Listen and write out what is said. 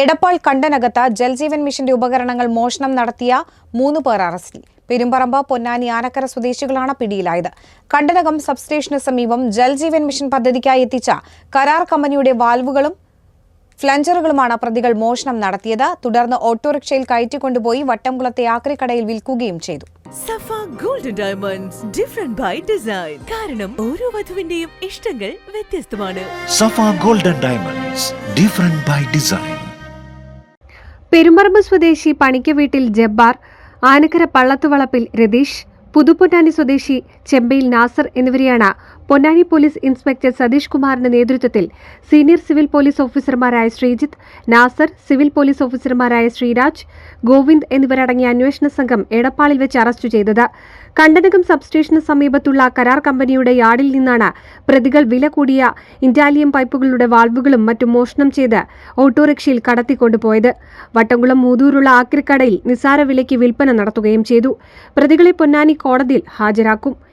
എടപ്പാൾ കണ്ടനകത്ത് ജൽജീവൻ മിഷന്റെ ഉപകരണങ്ങൾ മോഷണം നടത്തിയ 3 പേർ അറസ്റ്റിൽ. പെരുമ്പറമ്പ്, പൊന്നാനി, ആനക്കര സ്വദേശികളാണ് പിടിയിലായത്. കണ്ടനകം സബ്സ്റ്റേഷന് സമീപം ജൽജീവൻ മിഷൻ പദ്ധതിക്കായി എത്തിച്ച കരാർ കമ്പനിയുടെ വാൽവുകളും ഫ്ലഞ്ചറുകളുമാണ് പ്രതികൾ മോഷണം നടത്തിയത്. തുടർന്ന് ഓട്ടോറിക്ഷയിൽ കയറ്റിക്കൊണ്ടുപോയി വട്ടംകുളത്തെ ആക്രിക്കടയിൽ വിൽക്കുകയും ചെയ്തു. Safa golden diamonds different by design. കാരണം ഓരോ വധുവിന്റെയും ഇഷ്ടങ്ങൾ വ്യത്യസ്തമാണ്. Safa golden diamonds different by design. Perumparamba സ്വദേശി പണിക്ക വീട്ടിൽ ജബ്ബാർ, ആനക്കര പള്ളത്തുവളപ്പിൽ രതീഷ്, പുതുപ്പൊന്നാനി സ്വദേശി ചെമ്പയിൽ നാസർ എന്നിവരെയാണ് പൊന്നാനി പോലീസ് ഇൻസ്പെക്ടർ സതീഷ് കുമാറിന്റെ നേതൃത്വത്തിൽ സീനിയർ സിവിൽ പോലീസ് ഓഫീസർമാരായ ശ്രീജിത്ത്, നാസർ, സിവിൽ പോലീസ് ഓഫീസർമാരായ ശ്രീരാജ്, ഗോവിന്ദ് എന്നിവരടങ്ങിയ അന്വേഷണ സംഘം എടപ്പാളിൽ വെച്ച് അറസ്റ്റ് ചെയ്തത്. കണ്ടനകം സബ്സ്റ്റേഷന് സമീപത്തുള്ള കരാർ കമ്പനിയുടെ യാർഡിൽ നിന്നാണ് പ്രതികൾ വില കൂടിയ ഇൻഡാലിയം പൈപ്പുകളുടെ വാൾവുകളും മറ്റും മോഷണം ചെയ്ത് ഓട്ടോറിക്ഷയിൽ കടത്തിക്കൊണ്ടുപോയത്. വട്ടംകുളം മൂതൂരുള്ള ആക്രിക്കടയിൽ നിസാര വിലയ്ക്ക് വിൽപ്പന നടത്തുകയും ചെയ്തു. പ്രതികളെ പൊന്നാനി കോടതിയിൽ ഹാജരാക്കും.